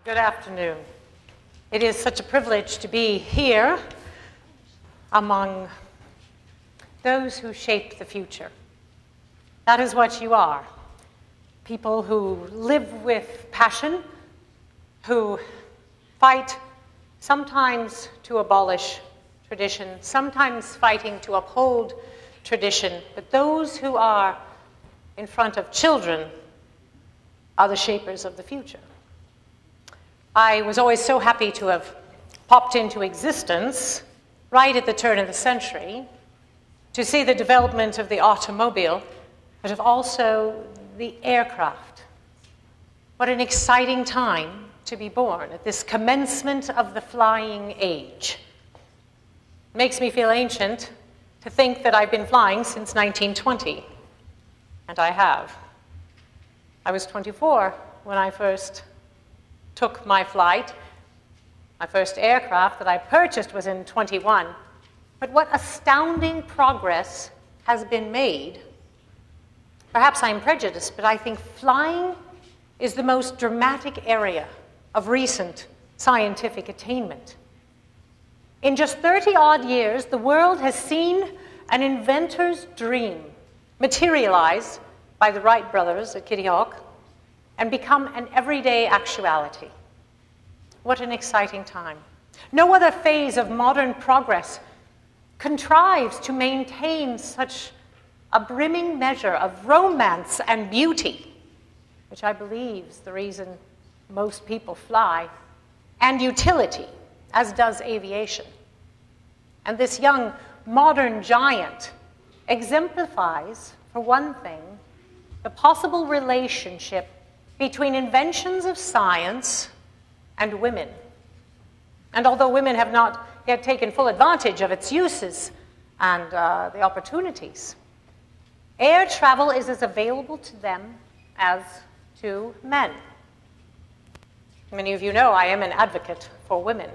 Good afternoon. It is such a privilege to be here among those who shape the future. That is what you are. People who live with passion, who fight sometimes to abolish tradition, sometimes fighting to uphold tradition, but those who are in front of children are the shapers of the future. I was always so happy to have popped into existence right at the turn of the century to see the development of the automobile, but of also the aircraft. What an exciting time to be born at this commencement of the flying age. It makes me feel ancient to think that I've been flying since 1920, and I have. I was 24 when I first took my flight. My first aircraft that I purchased was in 21. But what astounding progress has been made. Perhaps I'm prejudiced, but I think flying is the most dramatic area of recent scientific attainment. In just 30-odd years, the world has seen an inventor's dream materialize by the Wright brothers at Kitty Hawk and become an everyday actuality. What an exciting time. No other phase of modern progress contrives to maintain such a brimming measure of romance and beauty, which I believe is the reason most people fly, and utility, as does aviation. And this young modern giant exemplifies, for one thing, the possible relationship between inventions of science and women. And although women have not yet taken full advantage of its uses and the opportunities, air travel is as available to them as to men. Many of you know I am an advocate for women.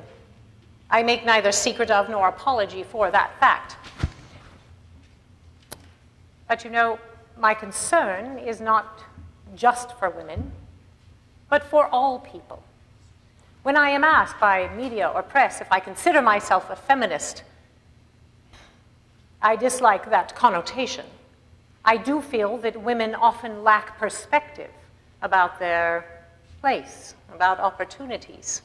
I make neither secret of nor apology for that fact. But you know, my concern is not just for women, but for all people. When I am asked by media or press if I consider myself a feminist, I dislike that connotation. I do feel that women often lack perspective about their place, about opportunities.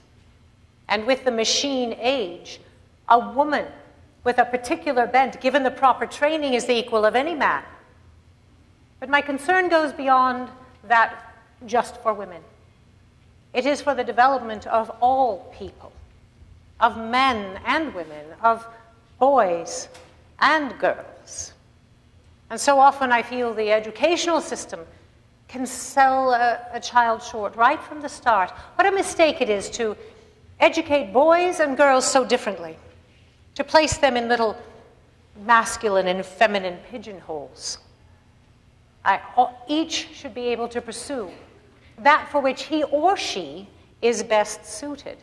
And with the machine age, a woman with a particular bent, given the proper training, is the equal of any man. But my concern goes beyond that just for women. It is for the development of all people, of men and women, of boys and girls. And so often I feel the educational system can sell a child short right from the start. What a mistake it is to educate boys and girls so differently, to place them in little masculine and feminine pigeonholes. Each should be able to pursue that for which he or she is best suited.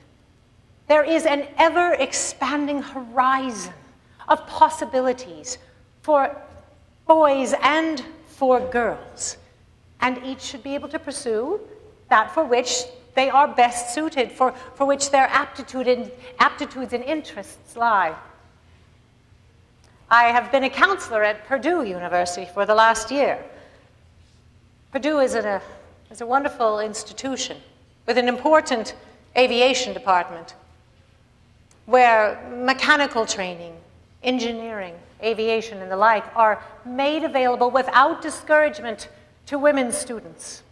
There is an ever-expanding horizon of possibilities for boys and for girls, and each should be able to pursue that for which they are best suited, for which their aptitudes and interests lie. I have been a counselor at Purdue University for the last year. Purdue is a wonderful institution with an important aviation department where mechanical training, engineering, aviation, and the like are made available without discouragement to women students,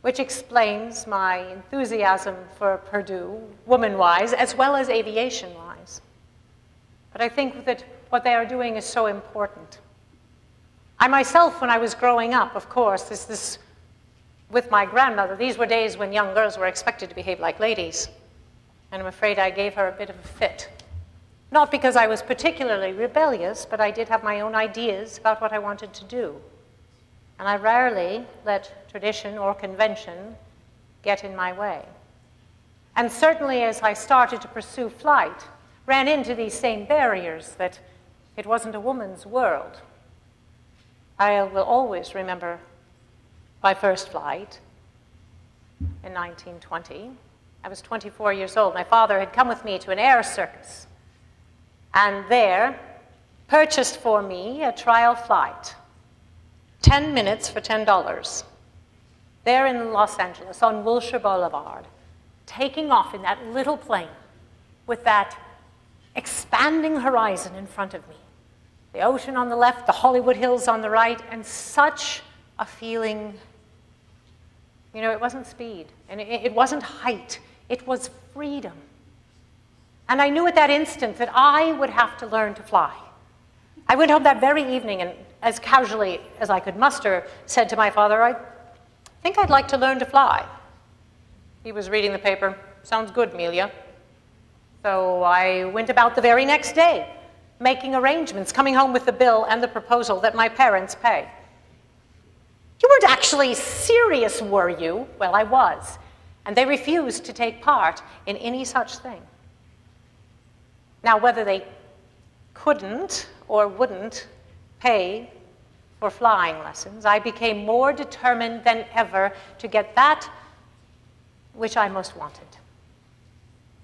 which explains my enthusiasm for Purdue, woman-wise, as well as aviation-wise. But I think that what they are doing is so important. I myself, when I was growing up, of course, with my grandmother, these were days when young girls were expected to behave like ladies. And I'm afraid I gave her a bit of a fit. Not because I was particularly rebellious, but I did have my own ideas about what I wanted to do. And I rarely let tradition or convention get in my way. And certainly as I started to pursue flight, ran into these same barriers, that it wasn't a woman's world. I will always remember my first flight in 1920, I was 24 years old. My father had come with me to an air circus, and there purchased for me a trial flight, 10 minutes for $10, there in Los Angeles on Wilshire Boulevard, taking off in that little plane with that expanding horizon in front of me. The ocean on the left, the Hollywood Hills on the right, and such a feeling. You know, it wasn't speed, and it wasn't height. It was freedom. And I knew at that instant that I would have to learn to fly. I went home that very evening and, as casually as I could muster, said to my father, I think I'd like to learn to fly. He was reading the paper. Sounds good, Amelia. So I went about the very next day, making arrangements, coming home with the bill and the proposal that my parents pay. You weren't actually serious, were you? Well, I was. And they refused to take part in any such thing. Now, whether they couldn't or wouldn't pay for flying lessons, I became more determined than ever to get that which I most wanted,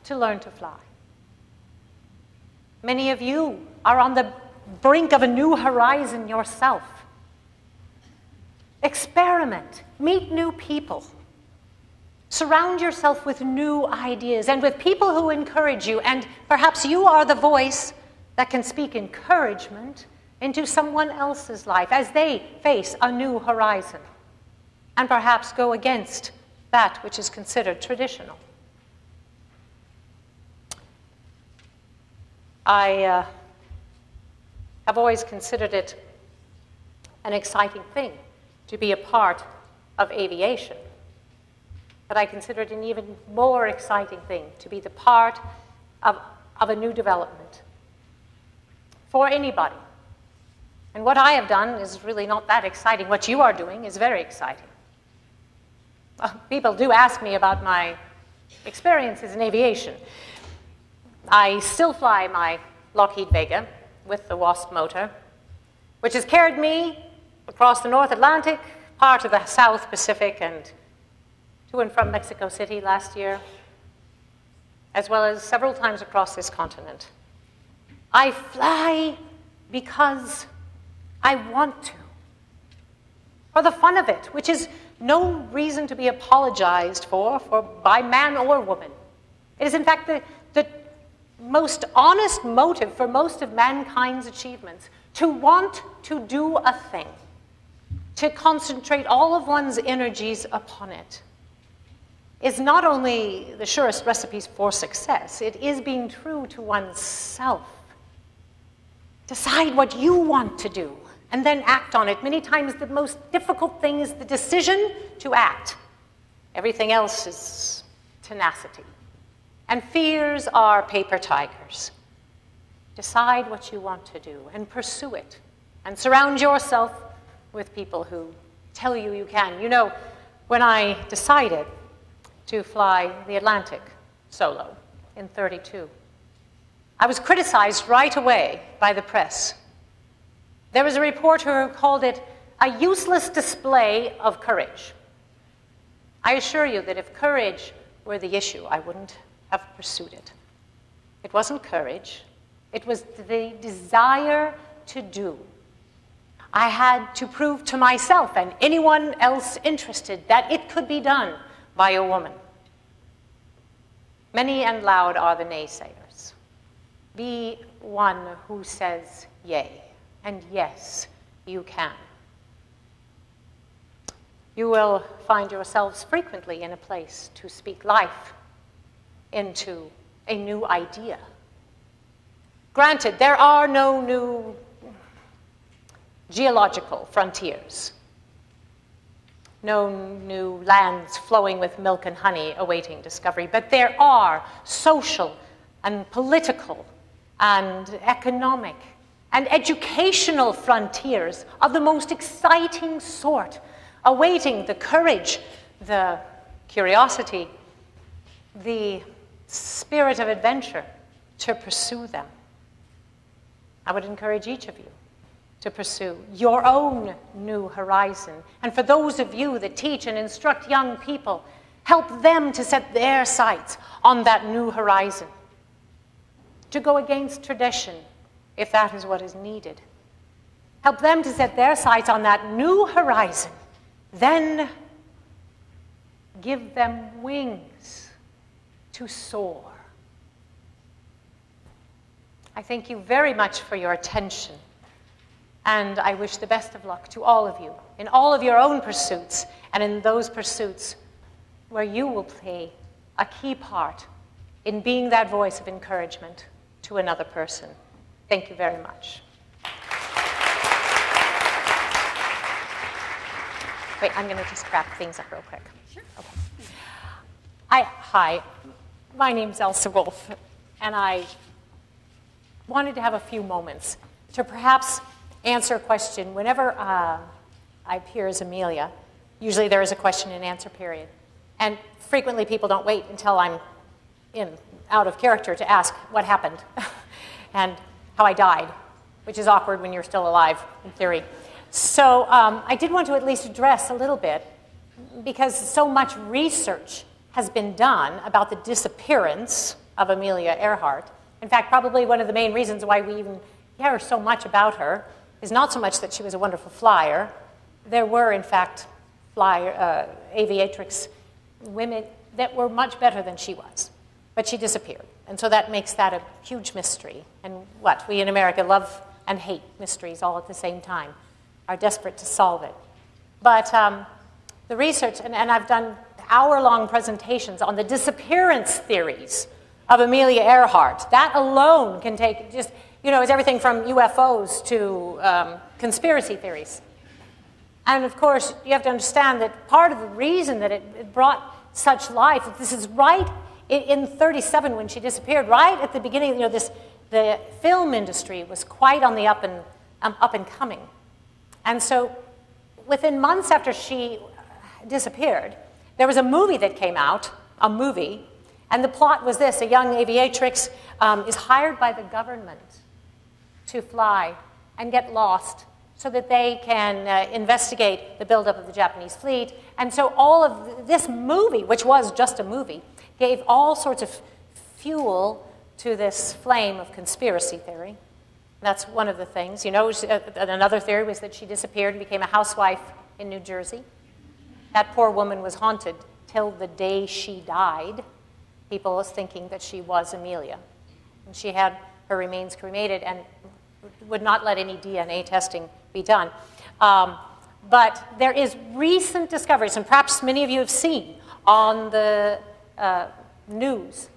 to learn to fly. Many of you are on the brink of a new horizon yourself. Experiment, meet new people. Surround yourself with new ideas and with people who encourage you, and perhaps you are the voice that can speak encouragement into someone else's life as they face a new horizon and perhaps go against that which is considered traditional. I have always considered it an exciting thing to be a part of aviation. But I consider it an even more exciting thing to be the part of a new development for anybody. And what I have done is really not that exciting. What you are doing is very exciting. People do ask me about my experiences in aviation. I still fly my Lockheed Vega with the Wasp motor, which has carried me across the North Atlantic, part of the South Pacific, and to and from Mexico City last year, as well as several times across this continent. I fly because I want to, for the fun of it, which is no reason to be apologized for by man or woman. It is, in fact, the most honest motive for most of mankind's achievements, to want to do a thing, to concentrate all of one's energies upon it, is not only the surest recipes for success, it is being true to oneself. Decide what you want to do, and then act on it. Many times the most difficult thing is the decision to act. Everything else is tenacity. And fears are paper tigers. Decide what you want to do and pursue it. And surround yourself with people who tell you you can. You know, when I decided to fly the Atlantic solo in '32, I was criticized right away by the press. There was a reporter who called it a useless display of courage. I assure you that if courage were the issue, I wouldn't have pursued it. It wasn't courage. It was the desire to do. I had to prove to myself and anyone else interested that it could be done by a woman. Many and loud are the naysayers. Be one who says yea, and yes, you can. You will find yourselves frequently in a place to speak life into a new idea. Granted, there are no new geological frontiers, no new lands flowing with milk and honey awaiting discovery, but there are social and political and economic and educational frontiers of the most exciting sort, awaiting the courage, the curiosity, the spirit of adventure to pursue them. I would encourage each of you to pursue your own new horizon. And for those of you that teach and instruct young people, Help them to set their sights on that new horizon, to go against tradition, if that is what is needed. Help them to set their sights on that new horizon. Then give them wings to soar. I thank you very much for your attention, and I wish the best of luck to all of you in all of your own pursuits and in those pursuits where you will play a key part in being that voice of encouragement to another person. Thank you very much. Wait, I'm going to just wrap things up real quick. Sure. Okay. Hi, my name's Elsa Wolff, and I wanted to have a few moments to perhaps answer a question. Whenever I appear as Amelia, usually there is a question and answer period. And frequently people don't wait until I'm out of character to ask what happened and how I died, which is awkward when you're still alive, in theory. So I did want to at least address a little bit, because so much research has been done about the disappearance of Amelia Earhart. In fact, probably one of the main reasons why we even care so much about her is not so much that she was a wonderful flyer. There were, in fact, aviatrix women that were much better than she was, but she disappeared. And so that makes that a huge mystery. And what? We in America love and hate mysteries all at the same time, are desperate to solve it. But the research, and I've done hour-long presentations on the disappearance theories of Amelia Earhart. That alone can take just, it's everything from UFOs to conspiracy theories. And of course, you have to understand that part of the reason that it brought such life, this is right in 1937 when she disappeared, right at the beginning, the film industry was quite on the up and coming. And so within months after she disappeared, there was a movie that came out, and the plot was this: a young aviatrix is hired by the government to fly and get lost so that they can investigate the buildup of the Japanese fleet. And so all of this movie, which was just a movie, gave all sorts of fuel to this flame of conspiracy theory. That's one of the things. Another theory was that she disappeared and became a housewife in New Jersey. That poor woman was haunted till the day she died. People was thinking that she was Amelia. And she had her remains cremated and would not let any DNA testing be done. But there is recent discoveries, and perhaps many of you have seen on the news,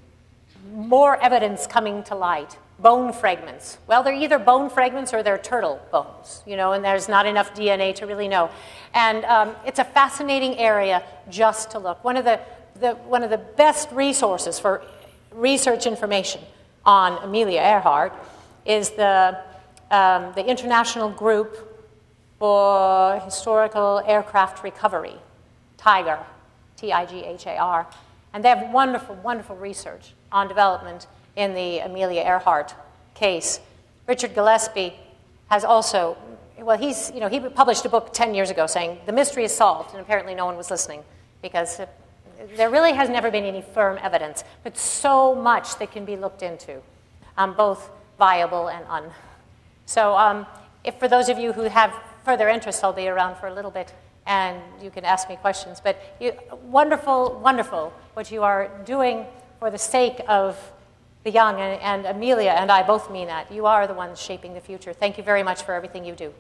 more evidence coming to light. Bone fragments. Well, they're either bone fragments or they're turtle bones, and there's not enough DNA to really know. And it's a fascinating area just to look. One of the best resources for research information on Amelia Earhart is the International Group for Historical Aircraft Recovery, TIGHAR, T-I-G-H-A-R. And they have wonderful, wonderful research on development in the Amelia Earhart case. Richard Gillespie has also, he published a book 10 years ago saying the mystery is solved, and apparently no one was listening because there really has never been any firm evidence, but so much that can be looked into, both viable and un. So if for those of you who have further interest, I'll be around for a little bit and you can ask me questions. But wonderful, wonderful what you are doing for the sake of the young, and Amelia and I both mean that. You are the ones shaping the future. Thank you very much for everything you do.